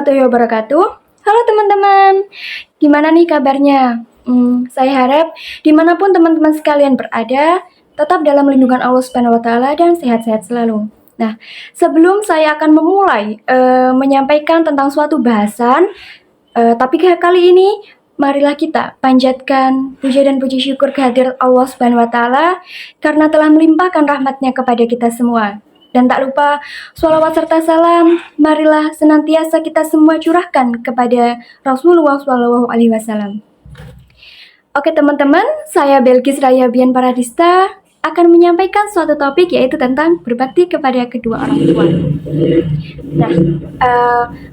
warahmatullahi wabarakatuh. Halo teman-teman, gimana nih kabarnya? Saya harap dimanapun teman-teman sekalian berada, tetap dalam lindungan Allah Subhanahu Wa Taala dan sehat-sehat selalu. Nah, sebelum saya akan memulai menyampaikan tentang suatu bahasan, tapi kali ini marilah kita panjatkan puja dan puji syukur kehadirat Allah Subhanahu Wa Taala karena telah melimpahkan rahmatnya kepada kita semua. Dan tak lupa sholawat serta salam, marilah senantiasa kita semua curahkan kepada Rasulullah SAW. Oke teman-teman, saya Belkis Rayabian Paradista akan menyampaikan suatu topik yaitu tentang berbakti kepada kedua orang tua. Nah,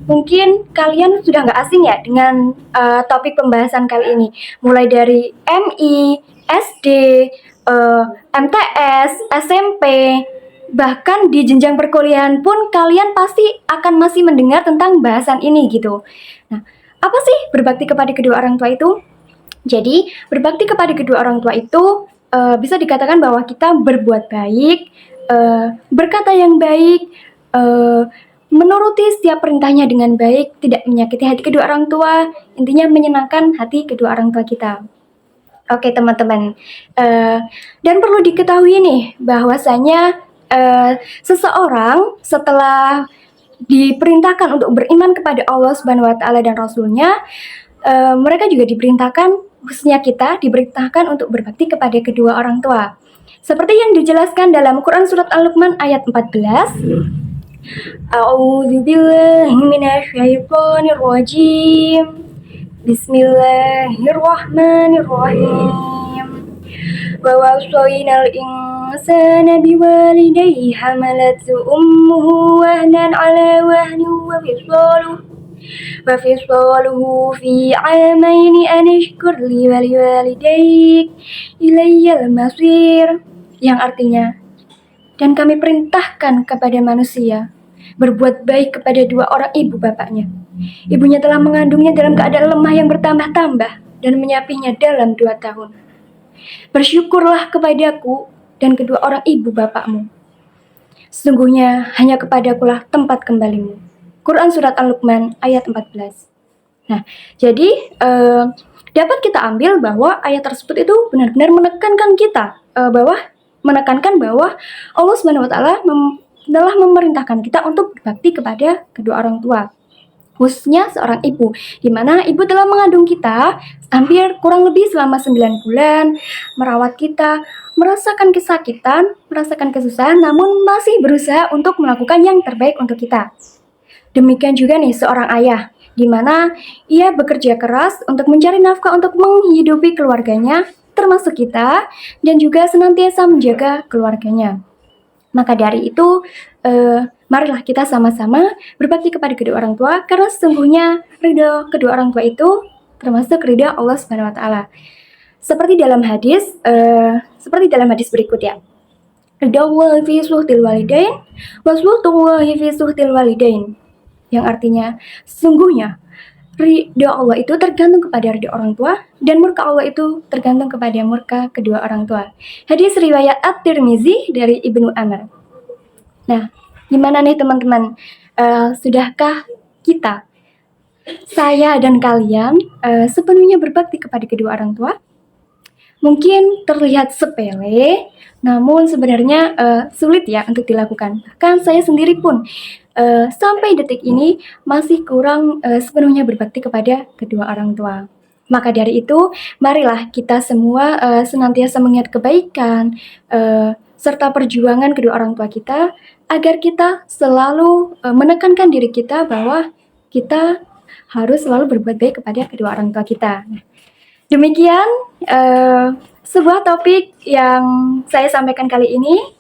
mungkin kalian sudah nggak asing ya dengan topik pembahasan kali ini. Mulai dari MI, SD, MTS, SMP, bahkan di jenjang perkuliahan pun kalian pasti akan masih mendengar tentang bahasan ini gitu. Nah, apa sih berbakti kepada kedua orang tua itu? Jadi, berbakti kepada kedua orang tua itu bisa dikatakan bahwa kita berbuat baik, berkata yang baik, menuruti setiap perintahnya dengan baik, tidak menyakiti hati kedua orang tua, intinya menyenangkan hati kedua orang tua kita. Oke teman-teman, dan perlu diketahui nih bahwasanya seseorang setelah diperintahkan untuk beriman kepada Allah Subhanahu Wa Taala dan Rasulnya, mereka juga diperintahkan, khususnya kita diperintahkan untuk berbakti kepada kedua orang tua. Seperti yang dijelaskan dalam Quran surat Al-Luqman ayat 14. A'udzubillahi minasyaitonir rajim. Bismillahirrahmanirrahim. Wa wasainal insana biwalidayhi hamalathu ummuhu wahnan ala wahnin wa fisaluhu fi 'amaini an ishkur li wa liwalidayk ilayyal masir, yang artinya, dan kami perintahkan kepada manusia berbuat baik kepada dua orang ibu bapaknya. Ibunya telah mengandungnya dalam keadaan lemah yang bertambah-tambah dan menyapinya dalam 2 tahun. Bersyukurlah kepadaku dan kedua orang ibu bapakmu. Sesungguhnya hanya kepadakulah tempat kembalimu. Quran surat Al-Luqman ayat 14. Nah, jadi dapat kita ambil bahwa ayat tersebut itu benar-benar menekankan kita menekankan bahwa Allah Subhanahu Wa Taala telah memerintahkan kita untuk berbakti kepada kedua orang tua, khususnya seorang ibu, di mana ibu telah mengandung kita hampir kurang lebih selama 9 bulan, merawat kita, merasakan kesakitan, merasakan kesusahan, namun masih berusaha untuk melakukan yang terbaik untuk kita. Demikian juga nih seorang ayah, di mana ia bekerja keras untuk mencari nafkah untuk menghidupi keluarganya, termasuk kita, dan juga senantiasa menjaga keluarganya. Maka dari itu, marilah kita sama-sama berbakti kepada kedua orang tua, karena sesungguhnya ridho kedua orang tua itu termasuk ridho Allah Subhanahu Wa Taala. Seperti dalam hadis berikut ya. Ridhollahi fi suhtil walidain, wa suhtullahi fi suhtil walidain. Yang artinya, sesungguhnya ridho Allah itu tergantung kepada ridho orang tua, dan murka Allah itu tergantung kepada murka kedua orang tua. Hadis riwayat At-Tirmizi dari Ibnu Amr. Nah, gimana nih teman-teman? Sudahkah kita, saya dan kalian, sepenuhnya berbakti kepada kedua orang tua? Mungkin terlihat sepele, namun sebenarnya sulit ya untuk dilakukan. Bahkan saya sendiri pun sampai detik ini masih kurang sepenuhnya berbakti kepada kedua orang tua. Maka dari itu, marilah kita semua senantiasa mengingat kebaikan serta perjuangan kedua orang tua kita, agar kita selalu menekankan diri kita bahwa kita harus selalu berbuat baik kepada kedua orang tua kita. Demikian sebuah topik yang saya sampaikan kali ini.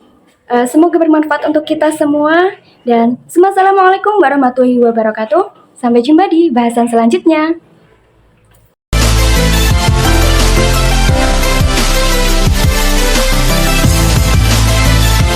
Semoga bermanfaat untuk kita semua, dan assalamualaikum warahmatullahi wabarakatuh. Sampai jumpa di bahasan selanjutnya.